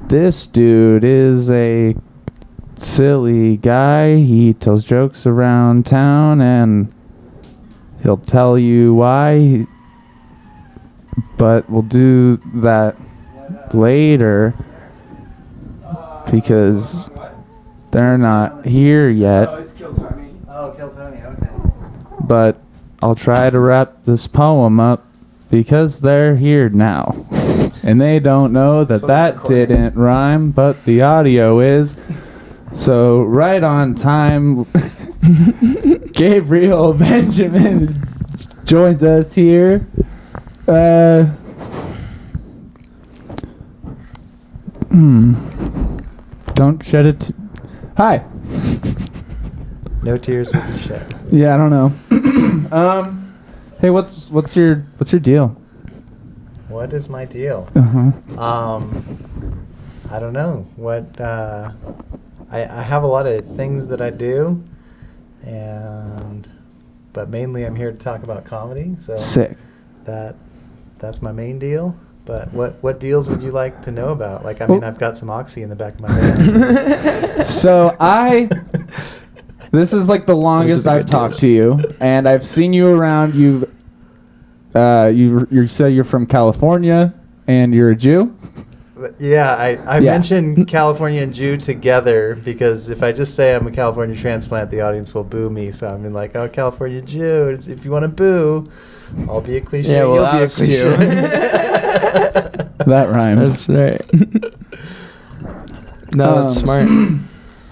This dude is a silly guy. He tells jokes around town and he'll tell you why. But we'll do that later because they're not here yet. Oh, it's Kill Tony. Oh, Kill Tony, okay. But I'll try to wrap this poem up because they're here now. And they don't know that didn't rhyme, but the audio is. So right on time, Gabriel Benjamin joins us here. Don't shed it. Hi. No tears will be shed. Yeah, I don't know. Hey, what's your deal? What is my deal? Uh-huh. I don't know. What I have a lot of things that I do, but mainly I'm here to talk about comedy. So Sick. That's my main deal. But what deals would you like to know about? Like, I mean, I've got some oxy in the back of my head. So this is like the longest I've talked to you, and I've seen you around. You say you're from California, and you're a Jew. Yeah, I mentioned California and Jew together because if I just say I'm a California transplant, the audience will boo me. So I'm like, oh, California Jew. If you want to boo, I'll be a cliche. Yeah, well, you'll be a Alex cliche. That rhymes. That's right. No, that's smart.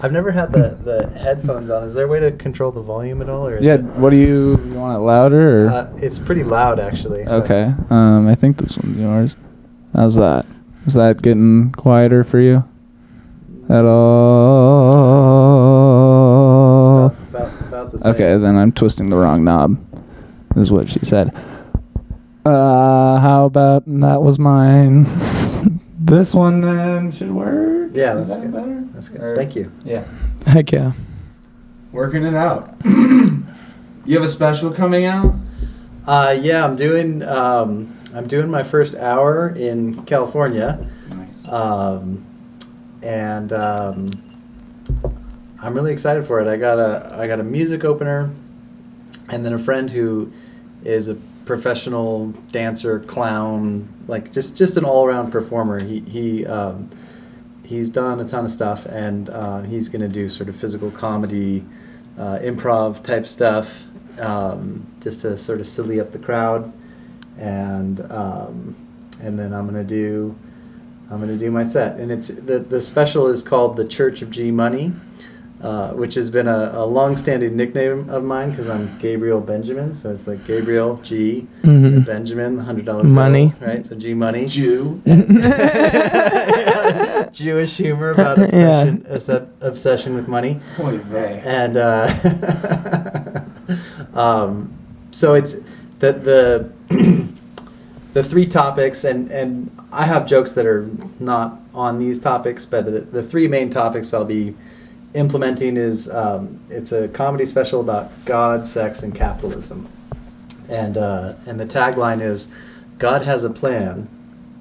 I've never had the headphones on. Is there a way to control the volume at all? Or is Yeah. What do you want it louder? Or? It's pretty loud, actually. So. Okay. I think this one's yours. How's that? Is that getting quieter for you? At all? It's about the same. Okay, then I'm twisting the wrong knob, is what she said. How about that was mine? This one then should work? Yeah, Is that's that good. better? That's good. Thank you. Yeah. Heck yeah. Working it out. You have a special coming out? Yeah, I'm doing my first hour in California. Nice. And I'm really excited for it. I got a music opener, and then a friend who is a professional dancer, clown, like just an all-around performer. He's done a ton of stuff, and he's going to do sort of physical comedy, improv type stuff, just to sort of silly up the crowd, and then I'm going to do my set, and it's the special is called The Church of G Money, which has been a long-standing nickname of mine because I'm Gabriel Benjamin, so it's like Gabriel G and Benjamin, the $100 Money. bill, right? So G Money, Jew. Yeah. Jewish humor about obsession with money, and so it's the three topics, and I have jokes that are not on these topics, but the three main topics I'll be implementing is it's a comedy special about God, sex, and capitalism, and the tagline is, God has a plan,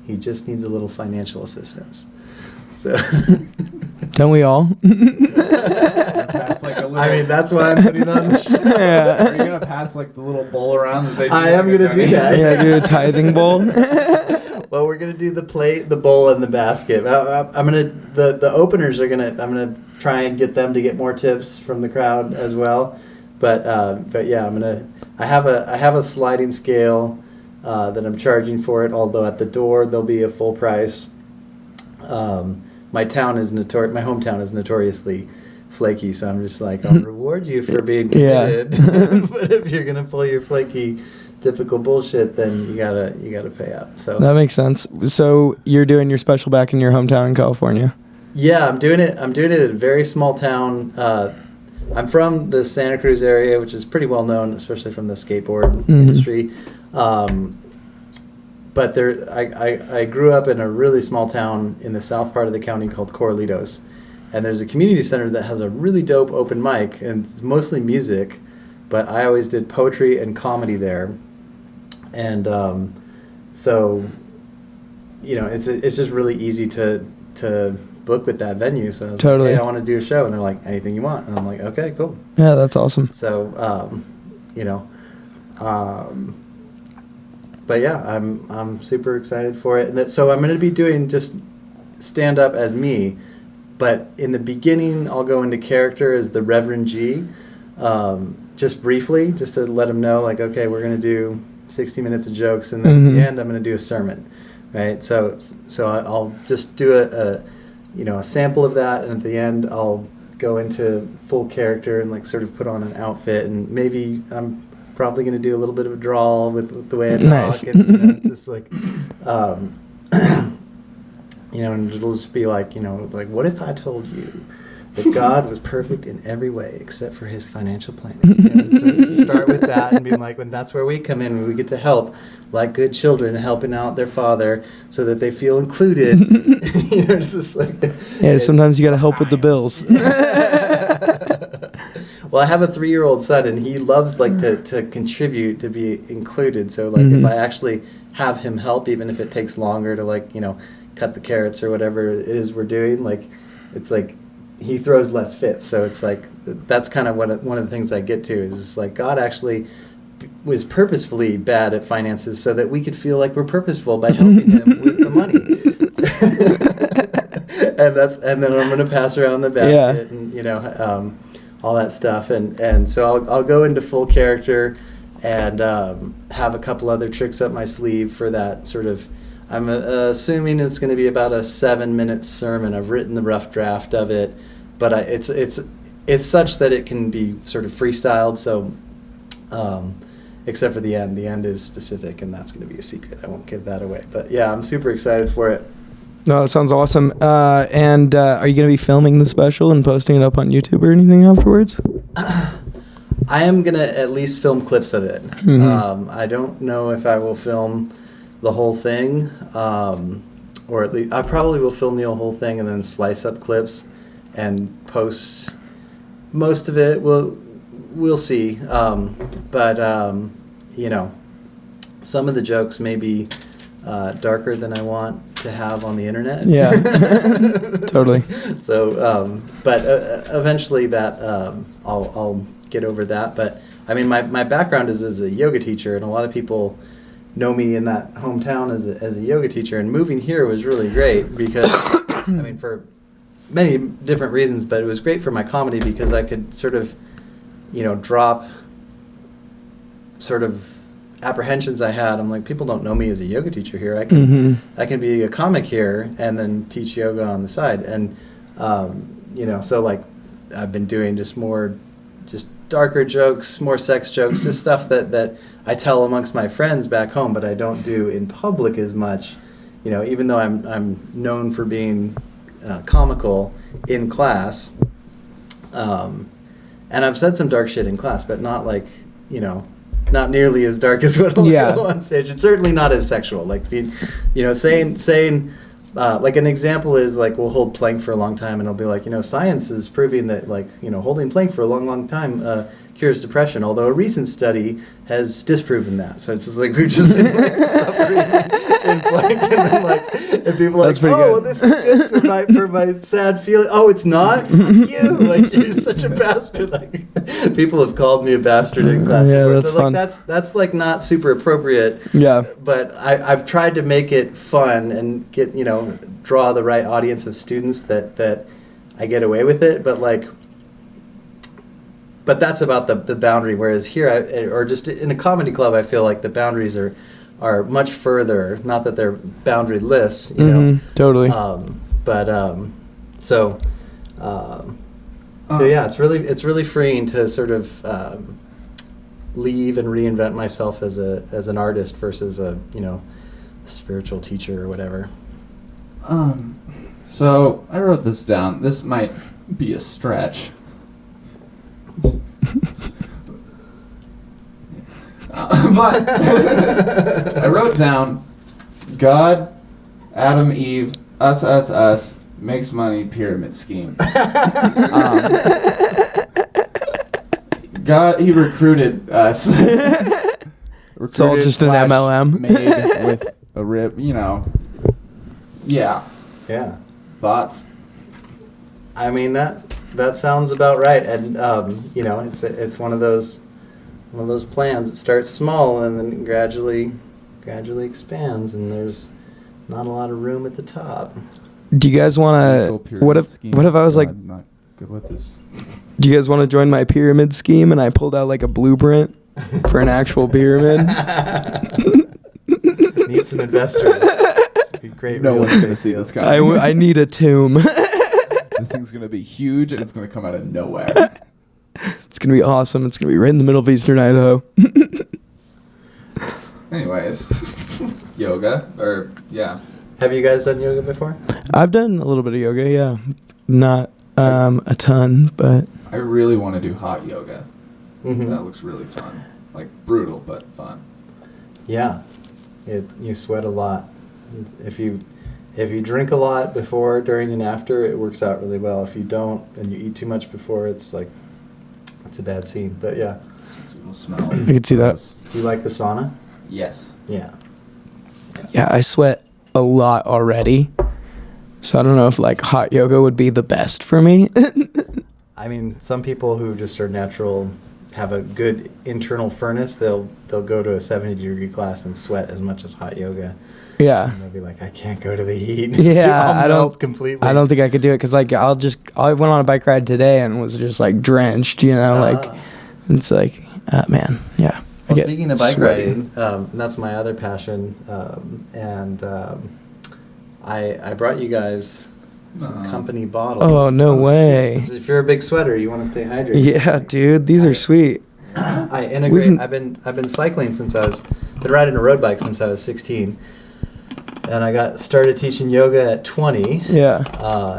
he just needs a little financial assistance. So Don't we all? Pass like a little, I mean, that's why I'm putting on the show. Are you gonna pass like the little bowl around that they do? I am gonna do that. Yeah, do a tithing bowl. Well, we're gonna do the plate, the bowl, and the basket. I'm gonna the openers are gonna. I'm gonna try and get them to get more tips from the crowd as well. But yeah, I have a sliding scale that I'm charging for it. Although at the door there'll be a full price. My hometown is notoriously flaky, so I'm just like, I'll reward you for being committed. But if you're gonna pull your flaky typical bullshit, then you gotta pay up. So That makes sense. So you're doing your special back in your hometown in California? yeah, I'm doing it at a very small town. I'm from the Santa Cruz area, which is pretty well known, especially from the skateboard industry. But I grew up in a really small town in the south part of the county called Corralitos, and there's a community center that has a really dope open mic, and it's mostly music, but I always did poetry and comedy there, and so, you know, it's just really easy to to book with that venue. So I was Totally. like, hey, I want to do a show. And they're like, anything you want. And I'm like, okay, cool. Yeah, that's awesome. So, but yeah, I'm super excited for it. And so I'm going to be doing just stand up as me, but in the beginning I'll go into character as the Reverend G, just briefly, just to let them know, like, okay, we're going to do 60 minutes of jokes, and then at the end I'm going to do a sermon, right? So I'll just do a sample of that, and at the end I'll go into full character and like sort of put on an outfit, and maybe I'm probably going to do a little bit of a drawl with the way I talk. Nice. And it's just like, and it'll just be like, like, what if I told you that God was perfect in every way except for his financial planning? So start with that and be like, when that's where we come in, when we get to help, like good children, helping out their father so that they feel included. It's just like, Yeah, sometimes you got to help with the bills. Well, I have a 3-year-old son, and he loves like to contribute, to be included. So like if I actually have him help, even if it takes longer to like cut the carrots or whatever it is we're doing, like it's like he throws less fits. So it's like that's kind of one of the things I get to is just like God actually was purposefully bad at finances so that we could feel like we're purposeful by helping him with the money. and then I'm going to pass around the basket and all that stuff, and so I'll go into full character and have a couple other tricks up my sleeve for that sort of. I'm assuming it's going to be about a 7-minute sermon. I've written the rough draft of it, but it's such that it can be sort of freestyled. So, except for the end. The end is specific, and that's going to be a secret. I won't give that away. But yeah, I'm super excited for it. No, that sounds awesome. And are you going to be filming the special and posting it up on YouTube or anything afterwards? I am going to at least film clips of it. I don't know if I will film the whole thing, or at least I probably will film the whole thing and then slice up clips and post most of it. We'll see. But some of the jokes may be darker than I want to have on the internet. Yeah, totally. So, but eventually that I'll get over that. But I mean, my background is as a yoga teacher, and a lot of people know me in that hometown as a yoga teacher. And moving here was really great because, I mean, for many different reasons, but it was great for my comedy because I could sort of, drop sort of apprehensions I had. I'm like, people don't know me as a yoga teacher here. I can be a comic here and then teach yoga on the side. And so like I've been doing just darker jokes, more sex jokes, just stuff that I tell amongst my friends back home, but I don't do in public as much. Even though I'm known for being comical in class, and I've said some dark shit in class, but not like not nearly as dark as what I'll go on stage. It's certainly not as sexual. Like saying like an example is like we'll hold plank for a long time, and I'll be like, science is proving that like holding plank for a long time cures depression. Although a recent study has disproven that. So it's just like we've just been like suffering in plank, and then like and people are like, oh, this is good for my sad feeling. Oh, it's not. Fuck you! Like you're such a bastard. Like people have called me a bastard in class before. That's so fun. Like that's like not super appropriate. Yeah. But I've tried to make it fun and get draw the right audience of students that I get away with it. But that's about the boundary. Whereas here, or just in a comedy club, I feel like the boundaries are much further. Not that they're boundaryless, Totally. So yeah, it's really freeing to sort of leave and reinvent myself as an artist versus a spiritual teacher or whatever. So I wrote this down. This might be a stretch. But I wrote down God, Adam, Eve, us, makes money, pyramid scheme. God, he recruited us. It's all just an MLM. Made with a rib, Yeah. Yeah. Thoughts? I mean that sounds about right, and you know, it's one of those plans. It starts small and then gradually expands, and there's not a lot of room at the top. Do you guys want to? What if I was like, I'm not good with this. do you guys want to join my pyramid scheme? And I pulled out like a blueprint for an actual pyramid. Need some investors. It'd be great. No real one's gonna estate see deal. this guy. I need a tomb. This thing's gonna be huge, and it's gonna come out of nowhere. It's gonna be awesome. It's gonna be right in the middle of Eastern Idaho. Anyways, yoga, or yeah. Have you guys done yoga before? I've done a little bit of yoga. Yeah, not a ton, but I really want to do hot yoga. Mm-hmm. That looks really fun. Like brutal, but fun. Yeah, you sweat a lot. If you drink a lot before, during, and after, it works out really well. If you don't and you eat too much before, it's a bad scene. But yeah. It'll smell. I could see that. Do you like the sauna? Yes. Yeah. Yeah, I sweat a lot already. So I don't know if like hot yoga would be the best for me. I mean, some people who just are natural, have a good internal furnace, they'll go to a 70-degree class and sweat as much as hot yoga. Yeah. And they'll be like, I can't go to the heat. Yeah, I'll I melt completely. I don't think I could do it because like I went on a bike ride today and was just like drenched, you know, like it's like man, yeah. Well, speaking of bike sweaty. riding, that's my other passion, and I brought you guys some company bottles. Oh no way! If you're a big sweater, you want to stay hydrated. Yeah, dude, these are sweet. I integrate. I've been cycling since been riding a road bike since I was 16, and I got started teaching yoga at 20. Yeah.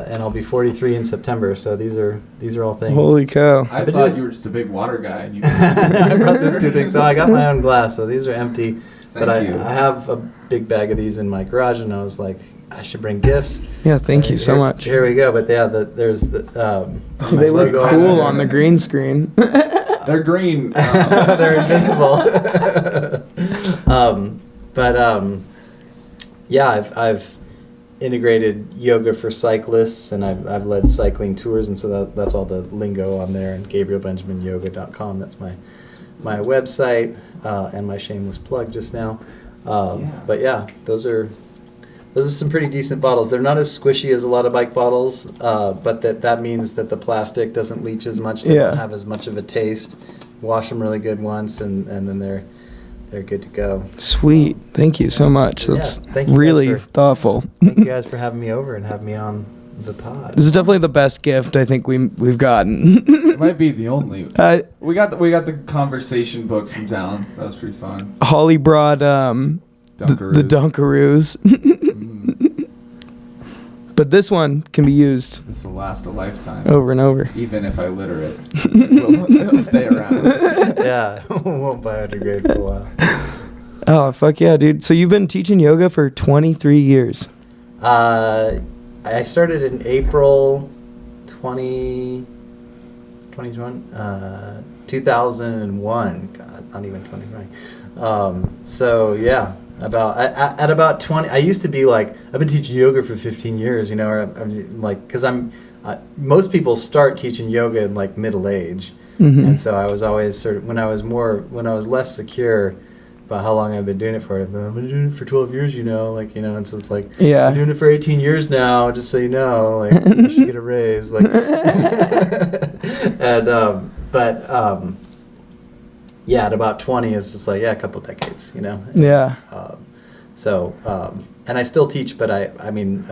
And I'll be 43 in September. So these are all things. Holy cow! I thought you were just a big water guy. And you I brought these two things. So I got my own glass. So these are empty. But I you. have a big bag of these in my garage, and I was like, I should bring gifts. Yeah, thank you so much. Here we go. But yeah, there's the. They look logo cool on on the green screen. They're green. They're invisible. Yeah, I've integrated yoga for cyclists, and I've led cycling tours, and so that's all the lingo on there. And GabrielBenjaminYoga.com. That's my website, and my shameless plug just now. But yeah, those are some pretty decent bottles. They're not as squishy as a lot of bike bottles, but that means that the plastic doesn't leach as much. They don't have as much of a taste. Wash them really good once, and then they're good to go. Sweet, thank you so much. That's thank you really guys thoughtful. Thank you guys for having me over and having me on the pod. This is definitely the best gift I think we've gotten. It might be the only. We got the conversation book from town. That was pretty fun. Holly brought the Dunkaroos. But this one can be used This will last a lifetime. over and over. Even if I litter it, it'll stay around. Yeah, won't biodegrade for a while. Oh, fuck yeah, dude. So you've been teaching yoga for 23 years. I started in April 2001. God, not even 2020. So yeah, at about 20. I used to be like, I've been teaching yoga for 15 years, you know, or I'm like, because most people start teaching yoga in like middle age, and so I was always sort of when I was less secure about how long I've been doing it for. I've been doing it for 12 years, you know, like, you know, and so it's like, Yeah. I've been doing it for 18 years now, just so you know, like, you should get a raise, like, and, yeah, at about 20, it's just like, yeah, a couple decades, you know? Yeah. And I still teach, but I mean,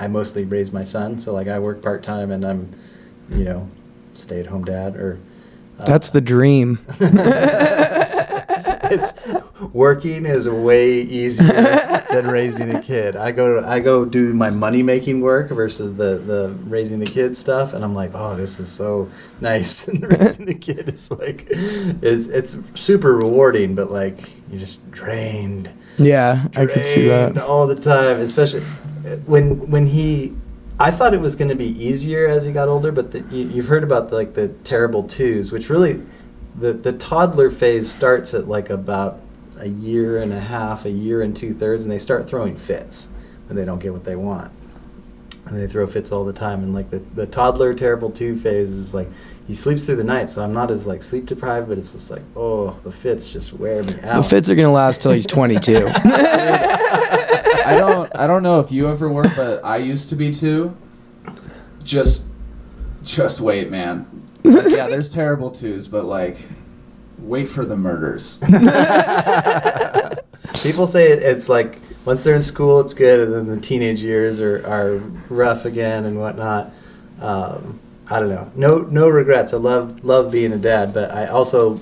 I mostly raise my son, so, like, I work part-time, and I'm, you know, stay-at-home dad, or... That's the dream. It's working is way easier than raising a kid. I go do my money making work versus the raising the kid stuff, and I'm like, oh, this is so nice. And raising the kid is like, it's super rewarding, but like you're just drained. Yeah, I could see that. All the time, especially when he. I thought it was going to be easier as he got older, but you've heard about the terrible twos, which really. The toddler phase starts at like about a year and a half, a year and 2/3, and they start throwing fits when they don't get what they want. and they throw fits all the time. And like the toddler terrible 2 phase is like he sleeps through the night, so I'm not as like sleep deprived, but it's just like, oh, the fits just wear me out. The fits are gonna last till he's 22. I don't know if you ever were, but I used to be too. Just wait, man. Like, yeah, there's terrible 2s, but like, wait for the murders. People say it's like once they're in school, it's good, and then the teenage years are rough again and whatnot. I don't know. No regrets. I love being a dad, but I also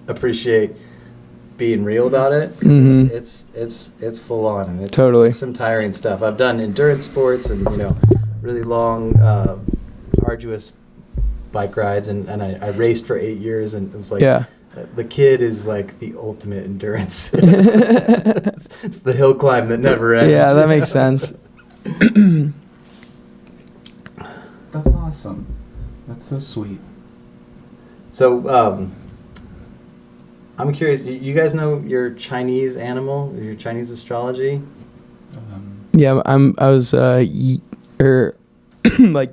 appreciate being real about it. Mhm. It's full on, and it's Totally. it's some tiring stuff. I've done endurance sports and really long, arduous bike rides, and I raced for 8 years, and it's like the kid is like the ultimate endurance. it's the hill climb that never ends. Yeah, that makes sense. That's awesome. That's so sweet. So, I'm curious. Do you guys know your Chinese animal, or your Chinese astrology? Yeah, I was like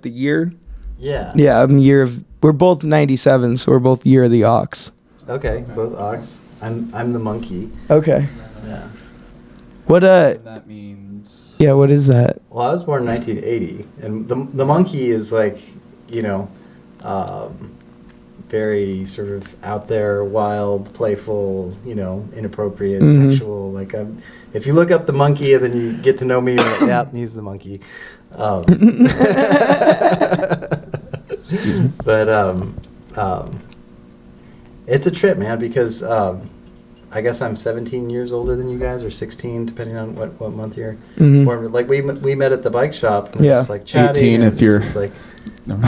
the year. Yeah. Yeah, I'm year of. We're both 97, so we're both year of the ox. Okay, both ox. I'm the monkey. Okay. Yeah. What That means. Yeah, what is that? Well, I was born in 1980, and the monkey is like, very sort of out there, wild, playful, inappropriate, sexual. Like, if you look up the monkey and then you get to know me, you're like, yeah, he's the monkey. But it's a trip, man, because I guess I'm 17 years older than you guys, or 16, depending on what month you're born. Like we met at the bike shop. And we're just like chatting. 18 if you're just like 18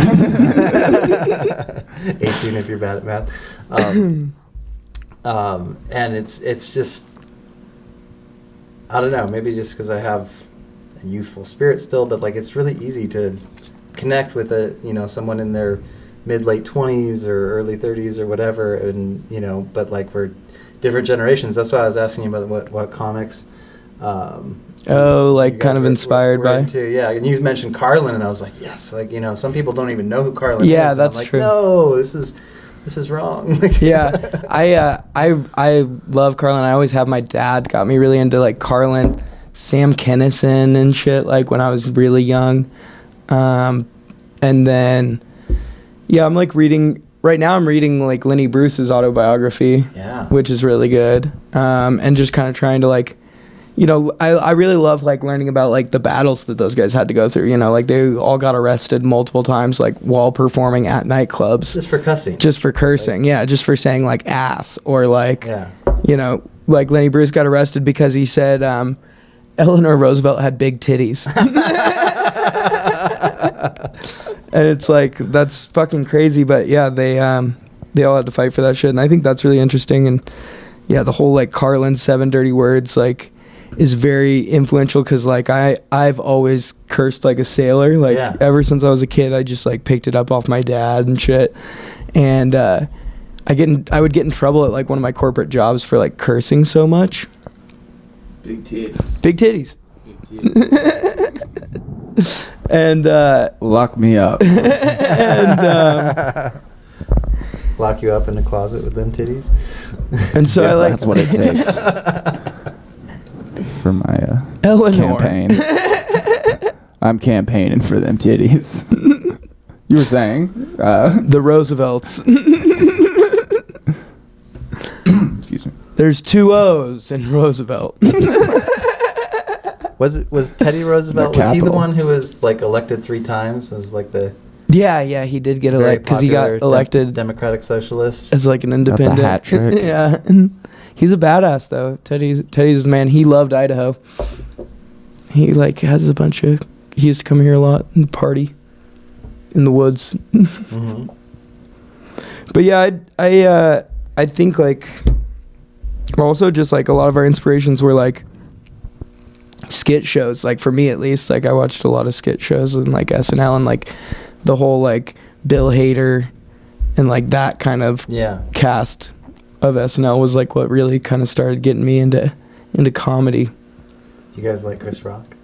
if you're bad at math. And it's just, I don't know, maybe just because I have a youthful spirit still, but like it's really easy to connect with someone in their mid-late 20s or early 30s or whatever, and but like we're different generations. That's why I was asking you about what comics. Like kind of inspired by. Into. Yeah, and you mentioned Carlin, and I was like, yes, like some people don't even know who Carlin is. Yeah, and that's I'm like, true. No, this is wrong. Yeah, I love Carlin. I always have. My dad got me really into like Carlin, Sam Kinison and shit. Like when I was really young, and then I'm like reading. Right now I'm reading like Lenny Bruce's autobiography, which is really good, and just kind of trying to like, I really love like learning about like the battles that those guys had to go through. Like they all got arrested multiple times, like while performing at nightclubs. Just for cussing. Just for cursing, just for saying like ass or like, like Lenny Bruce got arrested because he said Eleanor Roosevelt had big titties. And it's like, that's fucking crazy, but yeah, they all had to fight for that shit, and I think that's really interesting. And yeah, the whole like Carlin 7 dirty words like is very influential, because like I've always cursed like a sailor, like ever since I was a kid. I just like picked it up off my dad and shit, and I would get in trouble at like one of my corporate jobs for like cursing so much. Big titties. Big titties. Big titties. And lock me up. And lock you up in the closet with them titties. And so that's what it takes for my Eleanor campaign. I'm campaigning for them titties. You were saying the Roosevelts. Excuse me. There's 2 O's in Roosevelt. Was Teddy Roosevelt? Was he the one who was like elected 3 times? As like the Yeah, he did get elected because he got elected Democratic Socialist as like an independent. Got the hat trick. Yeah, he's a badass though. Teddy's the man. He loved Idaho. He like has a bunch of. He used to come here a lot and party in the woods. Mm-hmm. But yeah, I think like also just like a lot of our inspirations were like skit shows. Like for me at least, like I watched a lot of skit shows and like SNL and like the whole like Bill Hader and like that kind of cast of SNL was like what really kind of started getting me into comedy. You guys like Chris Rock?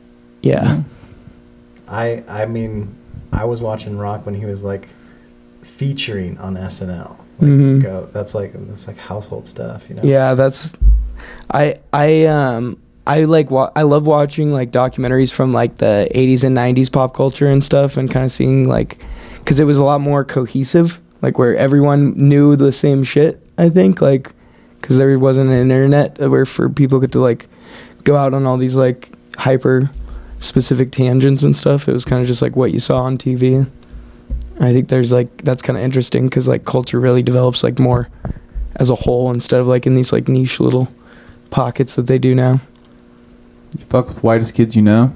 Yeah. I mean, I was watching Rock when he was like featuring on SNL. Like, that's like household stuff, you know. Yeah, that's I love watching like documentaries from like the 80s and 90s pop culture and stuff, and kind of seeing like, because it was a lot more cohesive, like where everyone knew the same shit, I think, like because there wasn't an internet where for people could to like go out on all these like hyper specific tangents and stuff. It was kind of just like what you saw on TV. I think there's like, that's kind of interesting because like culture really develops like more as a whole instead of like in these like niche little pockets that they do now. You fuck with Whitest Kids You Know?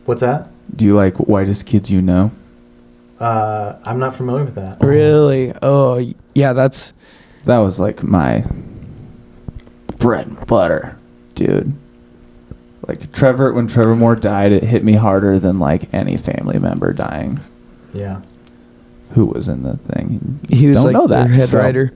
What's that? Do you like Whitest Kids You Know? I'm not familiar with that. Really? Oh, yeah, that was like my bread and butter, dude. Like when Trevor Moore died, it hit me harder than like any family member dying. Yeah. Who was in the thing? he was Don't like know that, their head so- writer.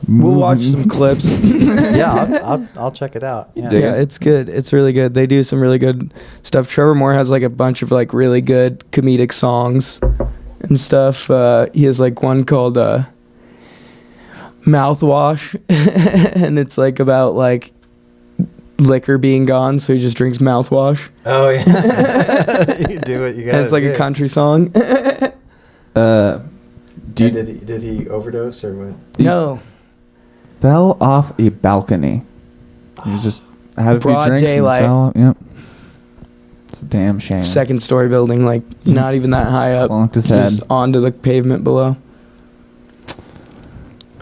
We'll watch some clips. Yeah, I'll check it out. Yeah. dig Yeah, it? it's good. It's really good. They do some really good stuff. Trevor Moore has like a bunch of like really good comedic songs and stuff. He has like one called Mouthwash, and it's like about like liquor being gone, so he just drinks mouthwash. Oh yeah. You do what you got. And it's like a country song. Did he overdose or what? No. Fell off a balcony. He was just had a few Broad drinks daylight. and fell. Yep. It's a damn shame. Second story building, like not even that high up. Clunked his Just head. onto the pavement below.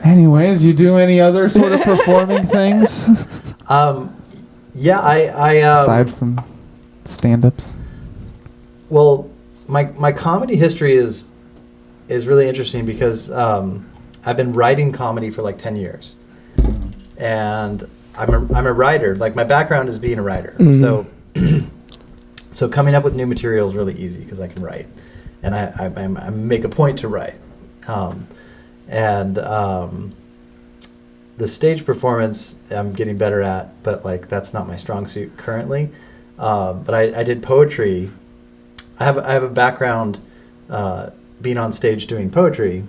Anyways, you do any other sort of performing things Yeah, I aside from stand-ups? well, my comedy history is really interesting because I've been writing comedy for like 10 years. And I'm a writer. Like my background is being a writer. So so coming up with new material is really easy because I can write, and I make a point to write. The stage performance I'm getting better at, but like that's not my strong suit currently. But I did poetry. I have a background being on stage doing poetry,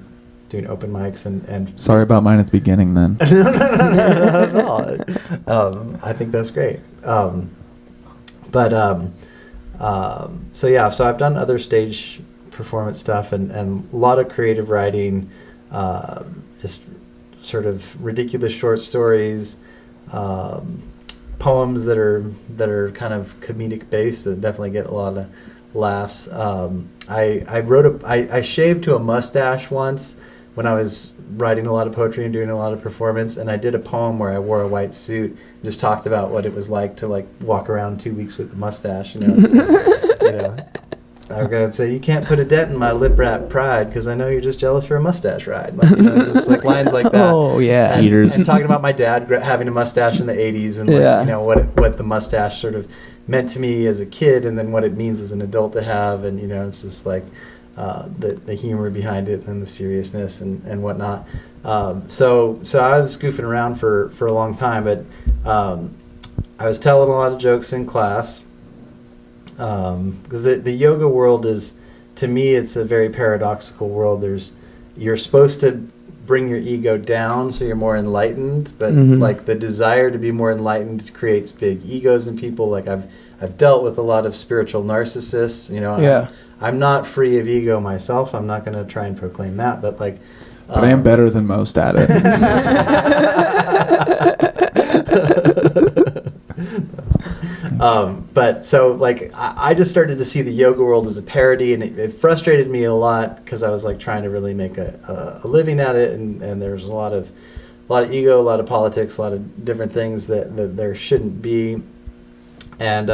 doing open mics and Sorry about mine at the beginning then. no, not at all. I think that's great. So yeah, so I've done other stage performance stuff and a lot of creative writing, just sort of ridiculous short stories, poems that are kind of comedic based that definitely get a lot of laughs. I shaved to a mustache once when I was writing a lot of poetry and doing a lot of performance, and I did a poem where I wore a white suit and just talked about what it was like to like walk around 2 weeks with a mustache. I'm gonna say you can't put a dent in my lip wrap pride because I know you're just jealous for a mustache ride. Like, it's just like lines like that. Oh yeah. And talking about my dad having a mustache in the 80s and like, what the mustache sort of meant to me as a kid, and then what it means as an adult to have, and it's just like the humor behind it and the seriousness and whatnot. So I was goofing around for a long time, but I was telling a lot of jokes in class because the yoga world is, to me, it's a very paradoxical world. You're supposed to bring your ego down so you're more enlightened, but like the desire to be more enlightened creates big egos in people. Like I've dealt with a lot of spiritual narcissists. I'm not free of ego myself. I'm not going to try and proclaim that, but like. But I am better than most at it. But so like I just started to see the yoga world as a parody, and it frustrated me a lot because I was like trying to really make a living at it, and there's a lot of ego, a lot of politics, a lot of different things that there shouldn't be, and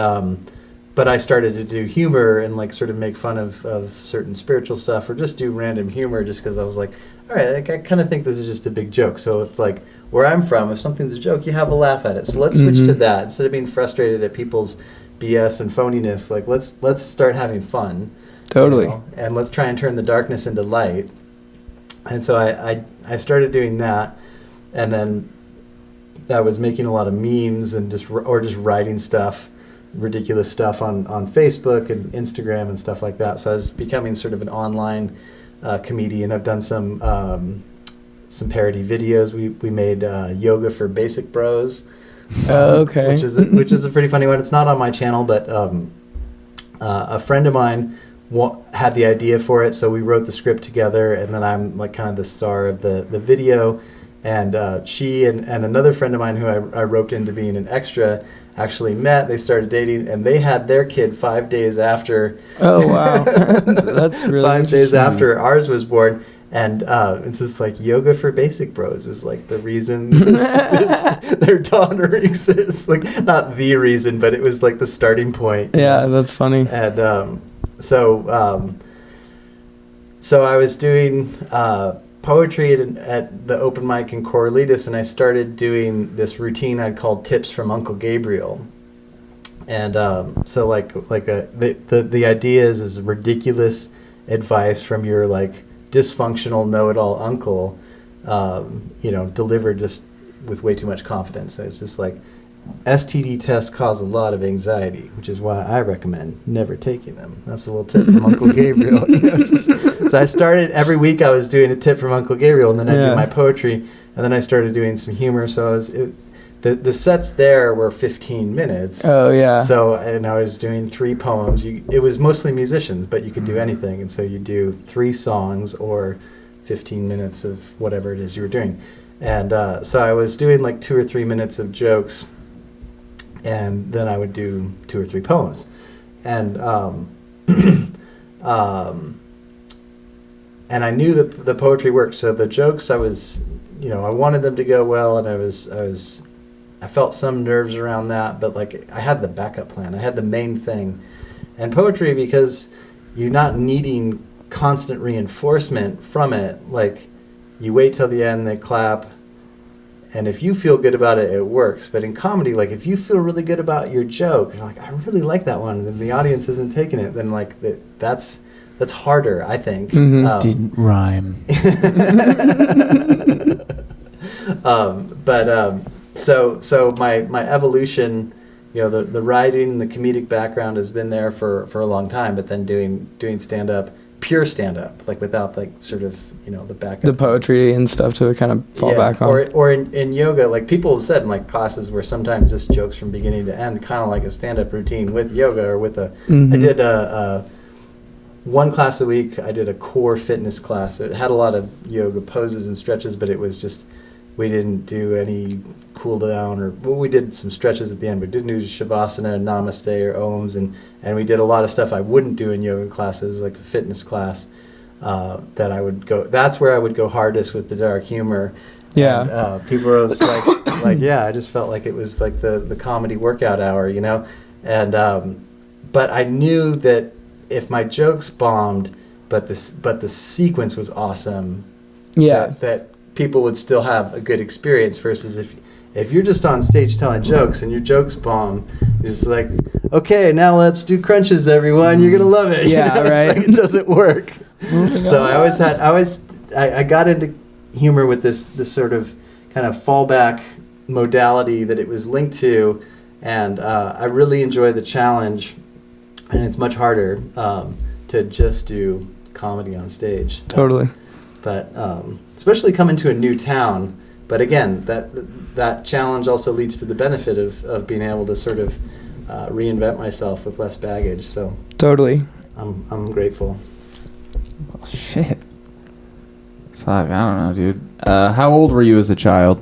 but I started to do humor and like sort of make fun of certain spiritual stuff or just do random humor just because I was like, all right, like, I kind of think this is just a big joke. So it's like where I'm from, if something's a joke, you have a laugh at it. So let's switch to that instead of being frustrated at people's BS and phoniness. Like let's start having fun. Totally. And let's try and turn the darkness into light. And so I started doing that, and then I was making a lot of memes and just writing stuff. ridiculous stuff on Facebook and Instagram and stuff like that. So I was becoming sort of an online comedian. I've done some parody videos. We made yoga for basic bros. Okay. Which is a pretty funny one. It's not on my channel, but a friend of mine had the idea for it, so we wrote the script together, and then I'm like kind of the star of the video. And she and another friend of mine who I roped into being an extra actually met. They started dating, and they had their kid 5 days after. Oh wow, that's really 5 days after ours was born. And it's just like yoga for basic bros is like the reason their daughter exists. Like not the reason, but it was like the starting point. Yeah, that's funny. And so I was doing poetry at the open mic in Corralitos, and I started doing this routine I'd called Tips from Uncle Gabriel. And so the idea is ridiculous advice from your like dysfunctional know-it-all uncle, delivered just with way too much confidence. So it's just like, STD tests cause a lot of anxiety, which is why I recommend never taking them. That's a little tip from Uncle Gabriel. So I started every week. I was doing a tip from Uncle Gabriel, and then I did my poetry, and then I started doing some humor. So the sets there were 15 minutes. Oh yeah. So and I was doing 3 poems. It was mostly musicians, but you could do anything, and so you do 3 songs or 15 minutes of whatever it is you were doing. And so I was doing like 2 or 3 minutes of jokes, and then I would do 2 or 3 poems, and and I knew that the poetry worked. So the jokes, I wanted them to go well, and I felt some nerves around that, but like I had the backup plan. I had the main thing. And poetry, because you're not needing constant reinforcement from it, like you wait till the end, they clap, and if you feel good about it, it works. But in comedy, like if you feel really good about your joke, you're like, I really like that one, and the audience isn't taking it, then like that's harder, I think. Mm-hmm. Didn't rhyme. So my evolution, the writing and the comedic background has been there for a long time, but then doing stand-up, pure stand-up, like without like sort of, the backup. The poetry and stuff to kind of fall back on. Or in yoga, like people have said in like classes where sometimes just jokes from beginning to end, kind of like a stand-up routine with yoga or with I did one class a week. I did a core fitness class. It had a lot of yoga poses and stretches, but it was just, we didn't do any cool down we did some stretches at the end. We didn't do Shavasana, Namaste, or Oms, and we did a lot of stuff I wouldn't do in yoga classes, like a fitness class, that I would go, that's where I would go hardest with the dark humor. Yeah. And, people were just like, yeah, I just felt like it was like the comedy workout hour, and, but I knew that if my jokes bombed, but the sequence was awesome, that people would still have a good experience, versus if you're just on stage telling jokes and your jokes bomb, you're just like, okay, now let's do crunches, everyone. You're gonna love it. Yeah, right. Like, it doesn't work. So I got into humor with this sort of kind of fallback modality that it was linked to, and I really enjoy the challenge, and it's much harder to just do comedy on stage. Totally. But especially coming to a new town. But again, that challenge also leads to the benefit of being able to sort of reinvent myself with less baggage. So totally, I'm grateful. Well, shit. Fuck, I don't know, dude. How old were you as a child?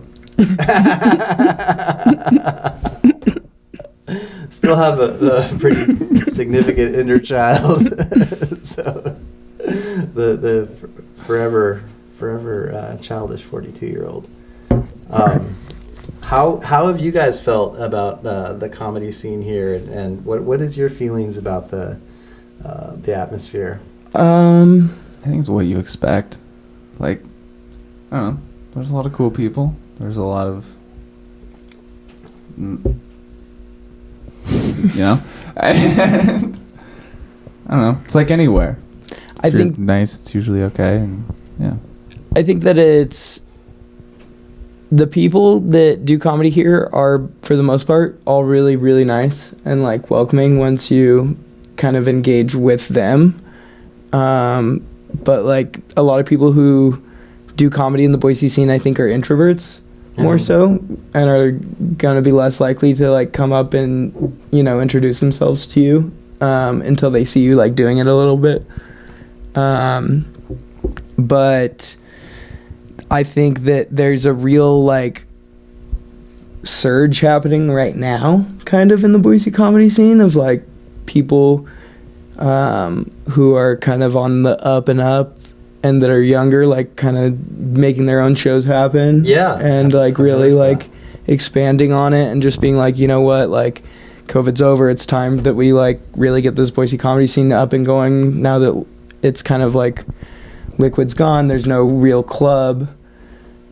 Still have a pretty significant inner child. So the forever childish 42-year-old. How have you guys felt about the comedy scene here, and what is your feelings about the atmosphere? I think it's what you expect. Like, I don't know. There's a lot of cool people. There's a lot of, I don't know. It's like anywhere. I think nice. It's usually okay, and yeah. I think that the people that do comedy here are, for the most part, all really, really nice and like welcoming once you kind of engage with them. But like a lot of people who do comedy in the Boise scene, I think, are introverts more so, and are gonna be less likely to like come up and, you know, introduce themselves to you until they see you like doing it a little bit. But I think that there's a real like surge happening right now kind of in the Boise comedy scene of like people who are kind of on the up and up and that are younger, like kind of making their own shows happen. Yeah. And like really like expanding on it and just being like, you know what, like COVID's over, it's time that we like really get this Boise comedy scene up and going now that it's kind of like liquid's gone, there's no real club.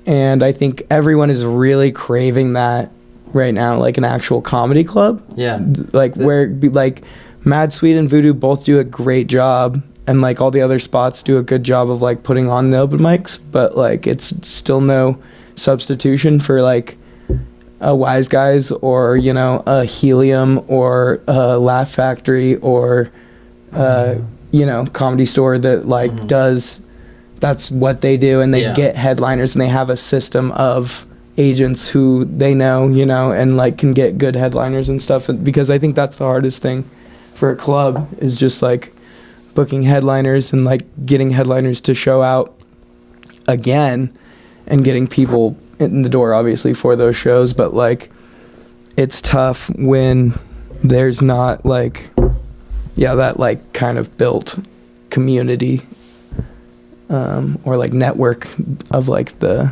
And I think everyone is really craving that right now, like an actual comedy club. Yeah. Like where like Mad Sweet and Voodoo both do a great job, and like all the other spots do a good job of like putting on the open mics, but like it's still no substitution for like a Wise Guys or, you know, a Helium or a Laugh Factory or you know, Comedy Store that like does, that's what they do, and they get headliners, and they have a system of agents who they know, you know, and like can get good headliners and stuff. Because I think that's the hardest thing for a club is just like booking headliners and like getting headliners to show out again and getting people in the door obviously for those shows. But like it's tough when there's not like that like kind of built community or like network of like the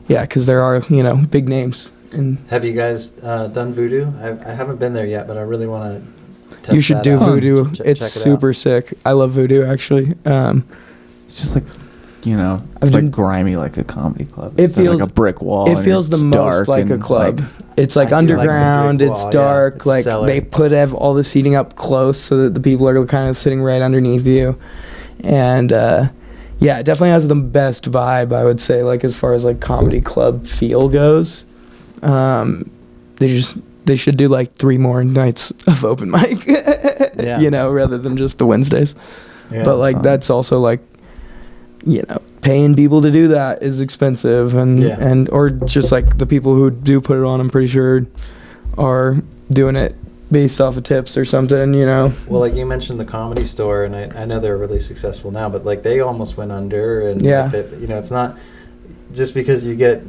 because there are, you know, big names. And have you guys done Voodoo? I haven't been there yet, but I really want to test you should that do out. Voodoo. It's check it super out. sick. I love Voodoo actually. It's just like, you know, it's like grimy like a comedy club. It feels like a brick wall. It feels the most like a club. It's like I see, underground. like a brick It's wall, dark. It's like cellar. they put all the seating up close so that the people are kind of sitting right underneath you. And it definitely has the best vibe, I would say, like as far as like comedy club feel goes. They should do like 3 more nights of open mic, you know, rather than just the Wednesdays. Yeah, but like that's also like, you know, paying people to do that is expensive, and or just like the people who do put it on, I'm pretty sure are doing it based off of tips or something, you know. Well, like you mentioned the Comedy Store, and I know they're really successful now, but like they almost went under, and like you know, it's not just because you get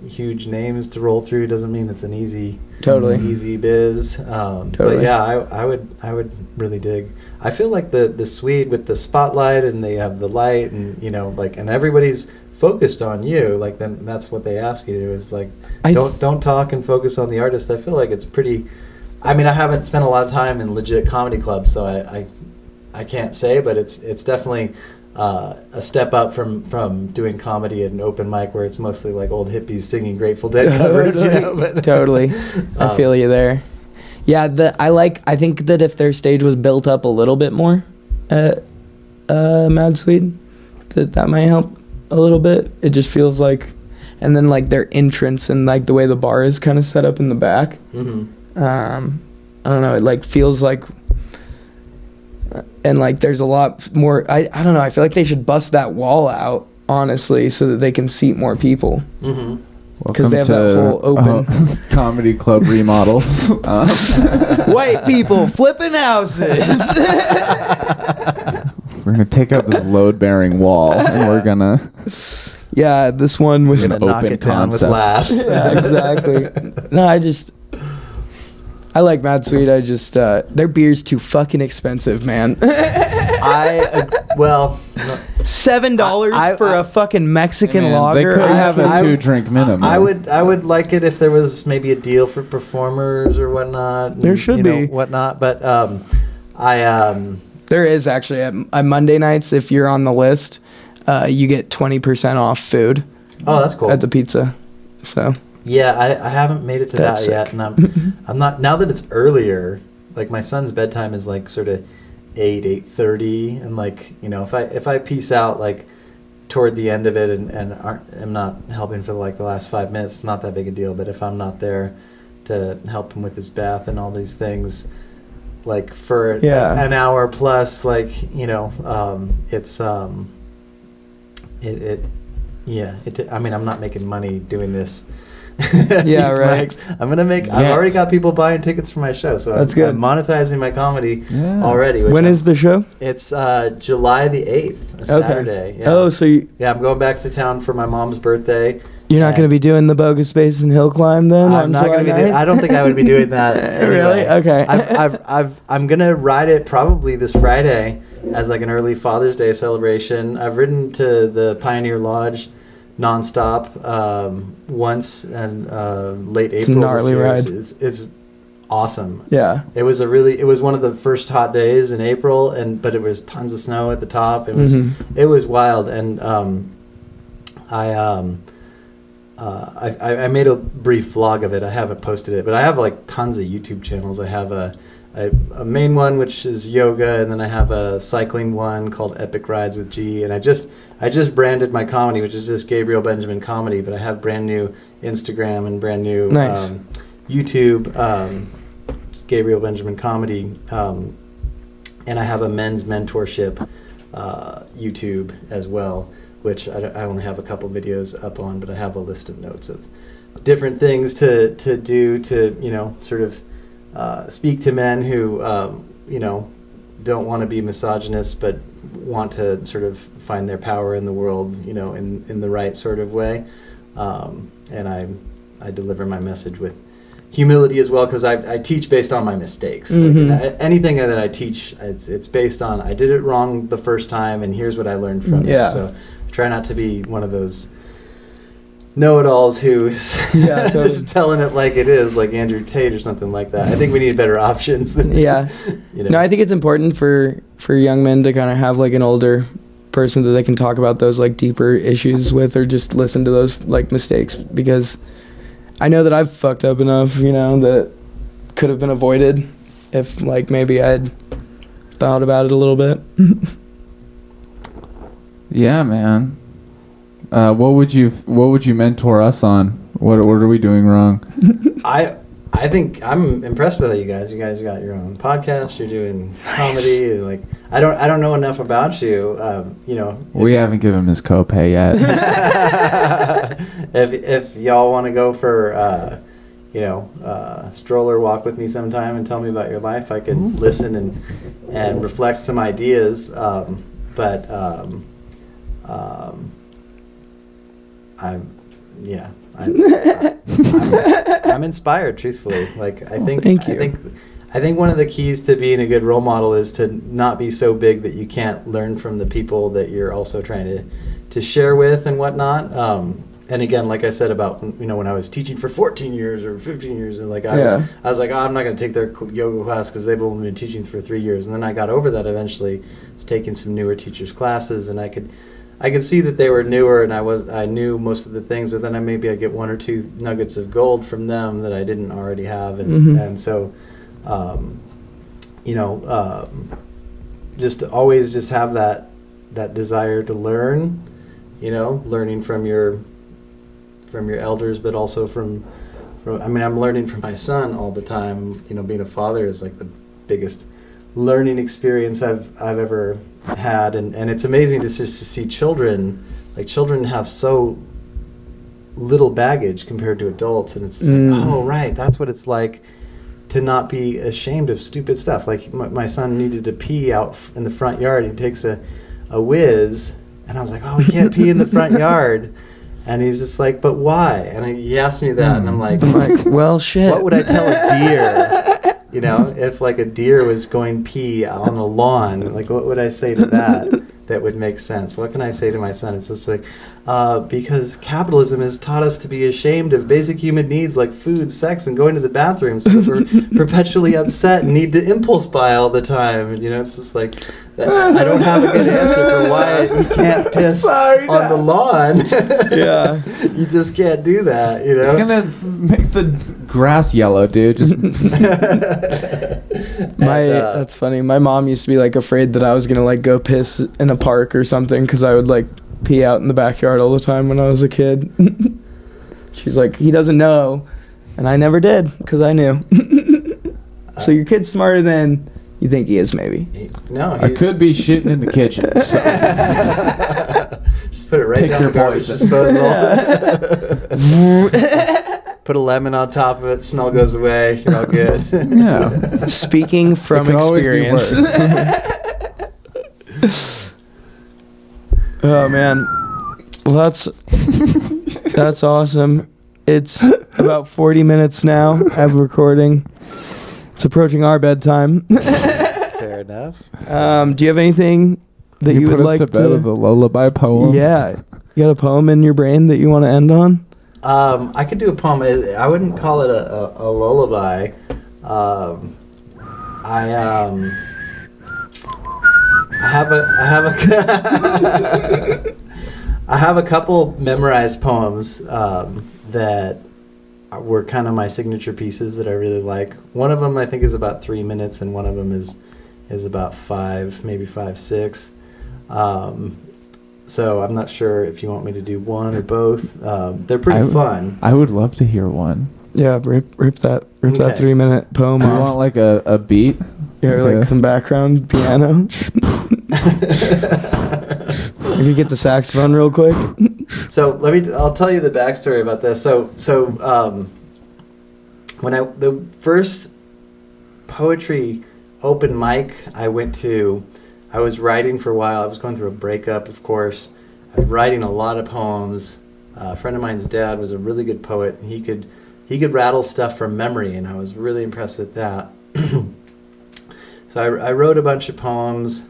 huge names to roll through doesn't mean it's an easy biz. But yeah, I would really dig. I feel like the Swede with the spotlight, and they have the light, and you know, like, and everybody's focused on you, like then that's what they ask you to do is like don't talk and focus on the artist. I feel like it's pretty, I mean, I haven't spent a lot of time in legit comedy clubs, so I can't say, but it's definitely a step up from doing comedy at an open mic where it's mostly like old hippies singing Grateful Dead covers, you know? But, totally. I feel you there. Yeah, I think that if their stage was built up a little bit more at Mad Swede, that might help a little bit. It just feels like, and then like their entrance and like the way the bar is kind of set up in the back. I don't know, it like feels like, and like there's a lot more, I don't know, I feel like they should bust that wall out, honestly, so that they can seat more people. Because they have that whole open comedy club remodels. White people flipping houses. We're gonna take out this load-bearing wall, and we're gonna this one with an knock open it down concept. with laughs. Yeah, exactly. No, I like Mad Sweet. I just their beer's too fucking expensive, man. $7 for a fucking Mexican lager. They could have a 2-drink minimum. I would like it if there was maybe a deal for performers or whatnot. There should be whatnot, but there is actually at Monday nights. If you're on the list, you get 20% off food. Oh, that's cool. At the pizza. So. Yeah, I haven't made it to that yet, and I'm not, now that it's earlier, like my son's bedtime is like sort of 8:30, and like, you know, if I piece out like toward the end of it and am not helping for like the last 5 minutes, it's not that big a deal. But if I'm not there to help him with his bath and all these things, like for an hour plus, like, you know, it's I mean, I'm not making money doing this. Yeah, right. I've already got people buying tickets for my show, so that's good. I'm monetizing my comedy already. When is the show? It's July the 8th, Saturday. Yeah. Oh, so I'm going back to town for my mom's birthday. You're not going to be doing the bogus space and hill climb then? I'm not going to be. I don't think I would be doing that. Anyway. Really? Okay. I'm gonna ride it probably this Friday as like an early Father's Day celebration. I've ridden to the Pioneer Lodge nonstop once, and late April. It's a gnarly ride. It's awesome. Yeah. It was one of the first hot days in April, but it was tons of snow at the top. It was wild, and I made a brief vlog of it. I haven't posted it, but I have like tons of YouTube channels. I have a main one, which is yoga, and then I have a cycling one called Epic Rides with G. And I just branded my comedy, which is just Gabriel Benjamin Comedy, but I have brand new Instagram and brand new YouTube, Gabriel Benjamin Comedy, and I have a men's mentorship YouTube as well, which I only have a couple videos up on, but I have a list of notes of different things to do to, you know, sort of speak to men who, you know, don't want to be misogynists, but want to sort of find their power in the world, you know, in the right sort of way. And I deliver my message with humility as well, because I teach based on my mistakes. Like, anything that I teach, it's based on, I did it wrong the first time, and here's what I learned from it. So try not to be one of those know-it-alls who's just telling it like it is, like Andrew Tate or something like that. I think we need better options than you know. No, I think it's important for young men to kind of have like an older person that they can talk about those like deeper issues with, or just listen to those like mistakes, because I know that I've fucked up enough, you know, that could have been avoided if like maybe I'd thought about it a little bit. Yeah, man. What would you mentor us on? What are we doing wrong? I think I'm impressed with you guys. You guys got your own podcast. You're doing comedy. Like I don't know enough about you. You know, we haven't given him his copay yet. if y'all want to go for you know, stroller walk with me sometime and tell me about your life, I could listen and reflect some ideas. I'm inspired, truthfully. Like I think one of the keys to being a good role model is to not be so big that you can't learn from the people that you're also trying to share with and whatnot. And again, like I said about, you know, when I was teaching for 14 years or 15 years, and like I was like, oh, I'm not going to take their yoga class because they've only been teaching for 3 years. And then I got over that eventually. I was taking some newer teachers' classes, and I could see that they were newer, and I knew most of the things, but then I get 1 or 2 nuggets of gold from them that I didn't already have, and so, you know, just always just have that desire to learn, you know, learning from your elders, but also from I mean, I'm learning from my son all the time. You know, being a father is like the biggest learning experience I've ever had, and it's amazing to see children. Like, children have so little baggage compared to adults, and it's just like, oh right, that's what it's like to not be ashamed of stupid stuff. Like my son needed to pee out in the front yard. He takes a whiz, and I was like, oh, we can't pee in the front yard. And he's just like, but why? And he asked me that, and I'm like, well, shit. What would I tell a deer? You know, if like a deer was going pee on a lawn, like what would I say to that would make sense? What can I say to my son? It's just like, because capitalism has taught us to be ashamed of basic human needs like food, sex, and going to the bathroom, so that we're perpetually upset and need to impulse buy all the time. You know, it's just like, I don't have a good answer for why you can't piss on the lawn. Yeah. You just can't do that, you know? It's going to make the grass yellow, dude. Just that's funny. My mom used to be like afraid that I was going to like go piss in a park or something, because I would like pee out in the backyard all the time when I was a kid. She's like, he doesn't know, and I never did because I knew. So your kid's smarter than you think he is, maybe. No, I could be shitting in the kitchen. So. Just put it right Pick down your the garbage poison. disposal. Put a lemon on top of it. Smell goes away. You're all good. Yeah. Speaking from It could always be experience. Oh man, well that's awesome. It's about 40 minutes now of recording. It's approaching our bedtime. Fair enough. Do you have anything that you would put us like to bed with a lullaby poem? Yeah, you got a poem in your brain that you want to end on? I could do a poem. I wouldn't call it a lullaby. I have a couple memorized poems that were kind of my signature pieces that I really like. One of them I think is about 3 minutes, and one of them is about 5, maybe 5, 6. So I'm not sure if you want me to do one or both. They're pretty fun. I would love to hear one. Yeah, rip that Okay. 3-minute poem Do you off. want like a beat? Yeah, like some background piano. If you get the saxophone real quick. So I'll tell you the backstory about this. So when the first poetry open mic I went to, I was writing for a while. I was going through a breakup, of course. I was writing a lot of poems. A friend of mine's dad was a really good poet. And he could rattle stuff from memory, and I was really impressed with that. So I wrote a bunch of poems.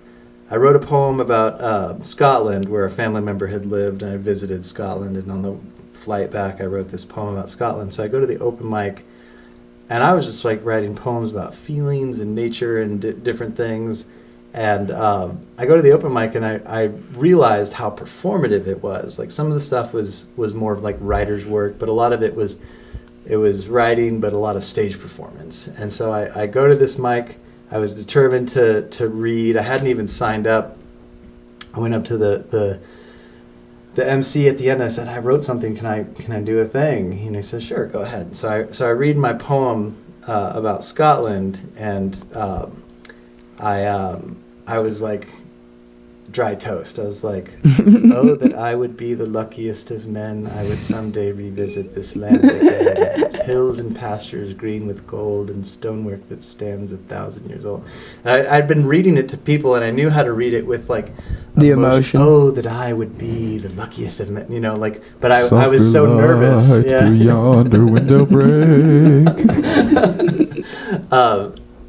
I wrote a poem about Scotland, where a family member had lived, and I visited Scotland, and on the flight back I wrote this poem about Scotland. So I go to the open mic, and I was just like writing poems about feelings and nature and different things. And I go to the open mic, and I realized how performative it was. Like some of the stuff was more of like writer's work, but a lot of it was writing, but a lot of stage performance. And so I go to this mic. I was determined to read. I hadn't even signed up. I went up to the MC at the end. I said, I wrote something. Can I do a thing? And he said, sure, go ahead. So I read my poem about Scotland, and I was like dry toast. I was like, oh, that I would be the luckiest of men. I would someday revisit this land again. Its hills and pastures green with gold, and stonework that stands 1,000 years old. And I'd been reading it to people, and I knew how to read it with like the emotion. Oh, that I would be the luckiest of men. You know, like, but I was so nervous. Yeah. Through yonder window break.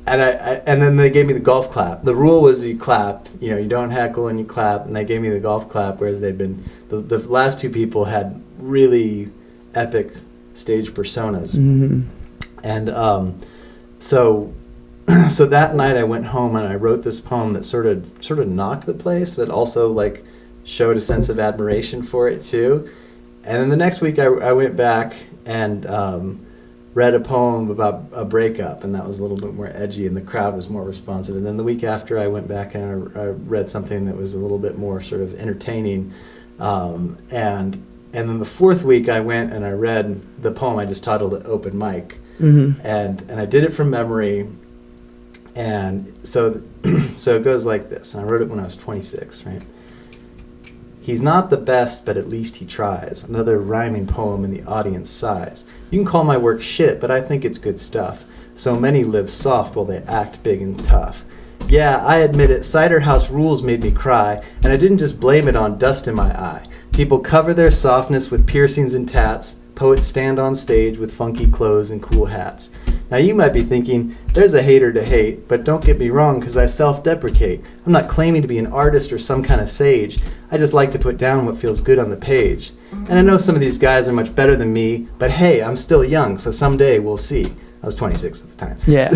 And then they gave me the golf clap. The rule was you clap, you don't heckle and you clap. And they gave me the golf clap, whereas they'd been the last two people had really epic stage personas. Mm-hmm. And so that night I went home and I wrote this poem that sort of knocked the place, but also like showed a sense of admiration for it too. And then the next week I went back and read a poem about a breakup, and that was a little bit more edgy, and the crowd was more responsive. And then the week after, I went back and I read something that was a little bit more sort of entertaining. And then the fourth week, I went and I read the poem. I just titled it "Open Mic," Mm-hmm. and I did it from memory. And so it goes like this. And I wrote it when I was 26, right? He's not the best, but at least he tries. Another rhyming poem and the audience sighs. You can call my work shit, but I think it's good stuff. So many live soft while they act big and tough. Yeah, I admit it, cider house rules made me cry, and I didn't just blame it on dust in my eye. People cover their softness with piercings and tats. Poets stand on stage with funky clothes and cool hats. Now you might be thinking, there's a hater to hate, but don't get me wrong, because I self-deprecate. I'm not claiming to be an artist or some kind of sage. I just like to put down what feels good on the page. And I know some of these guys are much better than me, but hey, I'm still young, so someday we'll see. I was 26 at the time. Yeah.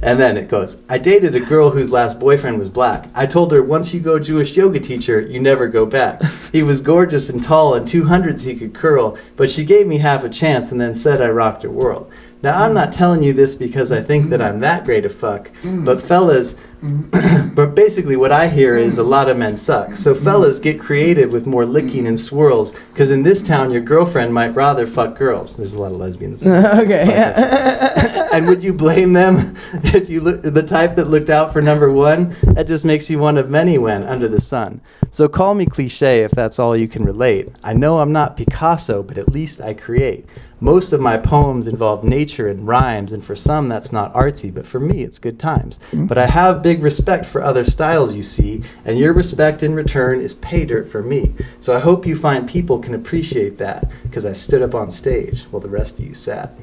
And then it goes, I dated a girl whose last boyfriend was black. I told her, once you go Jewish yoga teacher, you never go back. He was gorgeous and tall, and 200s he could curl, but she gave me half a chance and then said I rocked her world. Now, I'm not telling you this because I think that I'm that great a fuck, but fellas, But basically what I hear is a lot of men suck. So fellas, get creative with more licking and swirls, because in this town your girlfriend might rather fuck girls. There's a lot of lesbians. Okay. And would you blame them if you look the type that looked out for number one? That just makes you one of many men under the sun. So call me cliche if that's all you can relate. I know I'm not Picasso, but at least I create. Most of my poems involve nature and rhymes, and for some that's not artsy, but for me it's good times. But I have big respect for other styles, you see, and your respect in return is pay dirt for me. So I hope you find people can appreciate that, because I stood up on stage while the rest of you sat.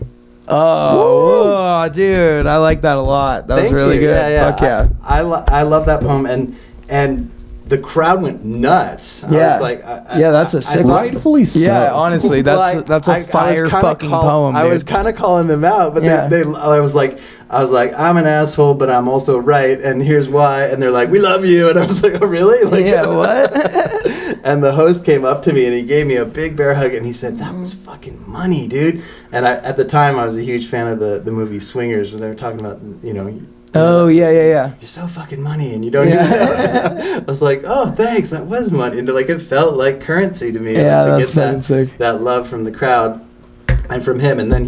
Oh, dude, I like that a lot. That was really good. Yeah. Fuck yeah. I love that poem, and the crowd went nuts. I was like, that's a sick one. Rightfully so. Yeah, honestly, that's a fire fucking poem, dude. I was kind of calling them out, but I was like, I'm an asshole, but I'm also right, and here's why. And they're like, we love you, and I was like, oh really? Like, yeah, what? And the host came up to me and he gave me a big bear hug and he said, that was fucking money, dude. And at the time I was a huge fan of the movie Swingers, when they were talking about, Oh, yeah. You're so fucking money, and you don't even know. I was like, oh, thanks, that was money. And like, it felt like currency to me. Yeah, to that's sick. That love from the crowd and from him. And then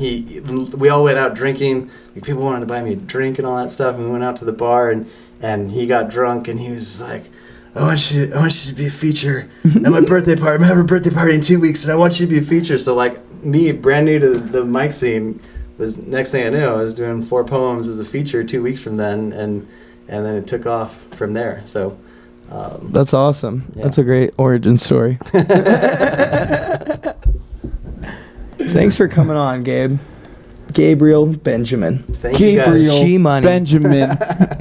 we all went out drinking. Like, people wanted to buy me a drink and all that stuff. And we went out to the bar, and he got drunk, and he was like, I want you to be a feature at my birthday party. I'm having a birthday party in 2 weeks, and I want you to be a feature. So like, me, brand new to the mic scene, next thing I knew, I was doing 4 poems as a feature 2 weeks from then, and then it took off from there. So that's awesome. Yeah. That's a great origin story. Thanks for coming on, Gabe. Gabriel Benjamin. Thank you guys. Gabriel G-Money. Benjamin.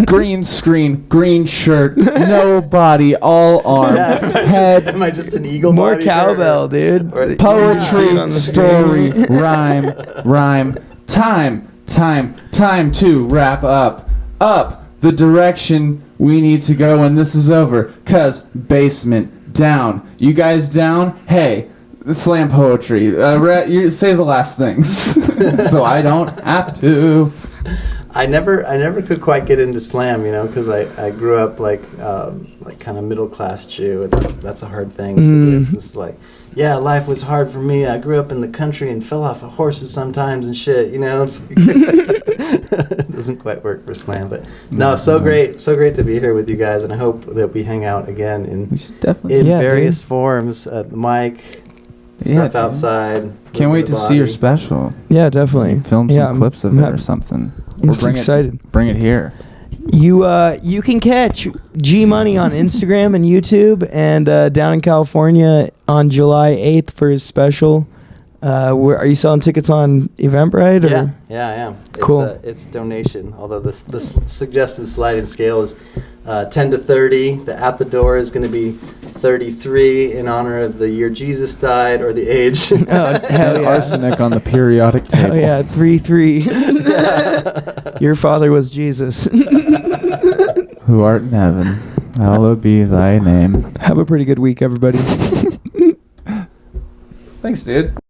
Green screen, green shirt, no body, all arm, head. Am I just an eagle? More body cowbell, dude. Poetry, On the story, screen. rhyme. Time to wrap up the direction we need to go when this is over. 'Cause basement down. You guys down? Hey, slam poetry. You say the last things, so I don't have to. I never could quite get into slam, because I grew up like kind of middle class Jew, and that's a hard thing to do. It's just like, yeah, life was hard for me. I grew up in the country and fell off of horses sometimes and shit. It's like it doesn't quite work for slam, but no, so great to be here with you guys, and I hope that we hang out again We should definitely. in various forms at the mic. Stuff outside. Can't wait to see your special. Yeah, definitely. Film some clips of it or something. I'm excited. Bring it here. You can catch G-Money on Instagram and YouTube, and down in California on July 8th for his special. Are you selling tickets on Eventbrite? Or? Yeah, I am. Cool. It's donation, although the suggested sliding scale is 10 to 30. The at the door is going to be 33 in honor of the year Jesus died, or the age. Oh, hell yeah. Arsenic on the periodic table. Oh yeah, 3-3. Your father was Jesus. Who art in heaven, hallowed be thy name. Have a pretty good week, everybody. Thanks, dude.